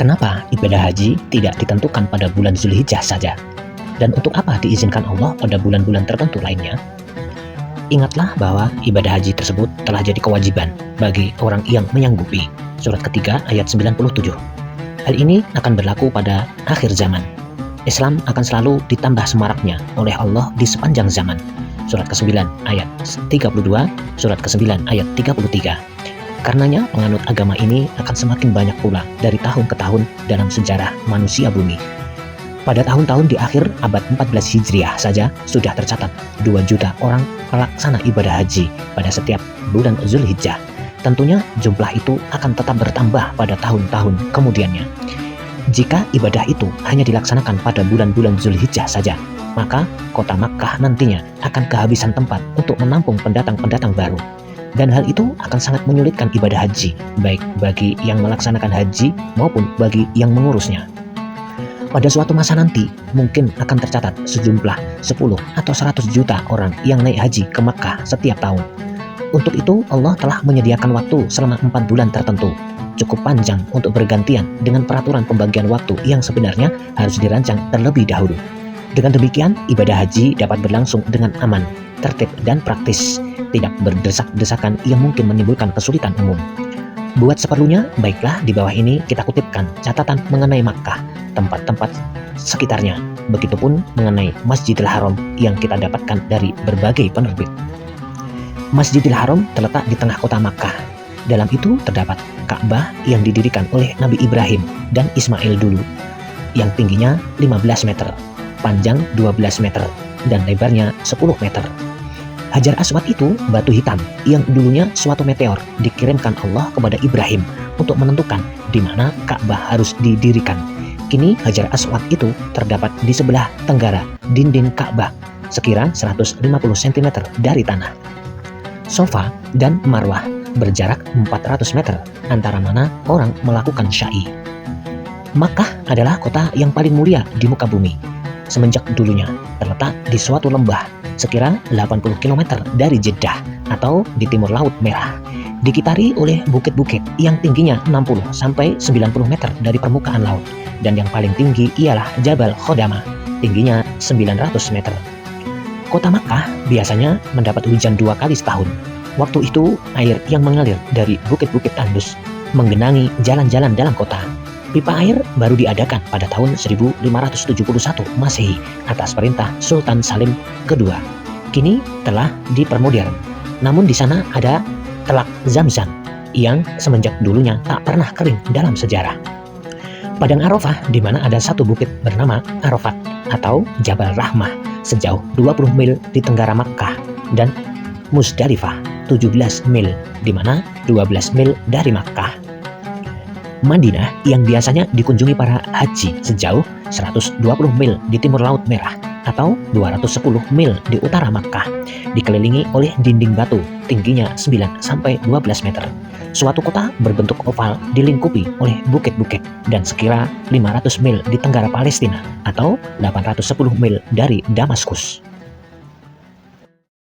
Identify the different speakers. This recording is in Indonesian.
Speaker 1: Kenapa ibadah haji tidak ditentukan pada bulan Zulhijjah saja? Dan untuk apa diizinkan Allah pada bulan-bulan tertentu lainnya? Ingatlah bahwa ibadah haji tersebut telah jadi kewajiban bagi orang yang menyanggupi. Surat ketiga ayat 97. Hal ini akan berlaku pada akhir zaman. Islam akan selalu ditambah semaraknya oleh Allah di sepanjang zaman. Surat ke-9 ayat 32, surat ke-9 ayat 33. Karenanya penganut agama ini akan semakin banyak pula dari tahun ke tahun dalam sejarah manusia bumi. Pada tahun-tahun di akhir abad 14 Hijriah saja sudah tercatat 2 juta orang pelaksana ibadah haji pada setiap bulan Zulhijjah. Tentunya jumlah itu akan tetap bertambah pada tahun-tahun kemudiannya. Jika ibadah itu hanya dilaksanakan pada bulan-bulan Zulhijjah saja, maka kota Makkah nantinya akan kehabisan tempat untuk menampung pendatang-pendatang baru. Dan hal itu akan sangat menyulitkan ibadah haji, baik bagi yang melaksanakan haji maupun bagi yang mengurusnya. Pada suatu masa nanti, mungkin akan tercatat sejumlah 10 atau 100 juta orang yang naik haji ke Makkah setiap tahun. Untuk itu, Allah telah menyediakan waktu selama 4 bulan tertentu, cukup panjang untuk bergantian dengan peraturan pembagian waktu yang sebenarnya harus dirancang terlebih dahulu. Dengan demikian, ibadah haji dapat berlangsung dengan aman, tertib, dan praktis, tidak berdesak-desakan yang mungkin menimbulkan kesulitan umum. Buat seperlunya, baiklah di bawah ini kita kutipkan catatan mengenai Makkah, tempat-tempat sekitarnya, begitupun mengenai Masjidil Haram yang kita dapatkan dari berbagai penerbit. Masjidil Haram terletak di tengah kota Makkah. Dalam itu terdapat Ka'bah yang didirikan oleh Nabi Ibrahim dan Ismail dulu, yang tingginya 15 meter, panjang 12 meter, dan lebarnya 10 meter. Hajar Aswad itu batu hitam yang dulunya suatu meteor dikirimkan Allah kepada Ibrahim untuk menentukan di mana Ka'bah harus didirikan. Kini Hajar Aswad itu terdapat di sebelah tenggara dinding Ka'bah, sekira 150 cm dari tanah. Safa dan Marwah berjarak 400 meter antara mana orang melakukan sya'i. Makkah adalah kota yang paling mulia di muka bumi. Semenjak dulunya terletak di suatu lembah sekira 80 km dari Jeddah atau di timur Laut Merah, dikitari oleh bukit-bukit yang tingginya 60 sampai 90 meter dari permukaan laut, dan yang paling tinggi ialah Jabal Khodama, tingginya 900 meter. Kota Makkah biasanya mendapat hujan 2 kali setahun. Waktu itu air yang mengalir dari bukit-bukit tandus menggenangi jalan-jalan dalam kota. Pipa air baru diadakan pada tahun 1571 Masehi atas perintah Sultan Salim II. Kini telah dipermodern. Namun di sana ada telak Zamzam yang semenjak dulunya tak pernah kering dalam sejarah. Padang Arafah di mana ada satu bukit bernama Arafat atau Jabal Rahmah sejauh 20 mil di tenggara Makkah, dan Musdalifah 17 mil di mana 12 mil dari Makkah. Madinah yang biasanya dikunjungi para haji sejauh 120 mil di timur Laut Merah atau 210 mil di utara Makkah, dikelilingi oleh dinding batu tingginya 9 sampai 12 meter. Suatu kota berbentuk oval dilingkupi oleh bukit-bukit dan sekira 500 mil di tenggara Palestina atau 810 mil dari Damaskus.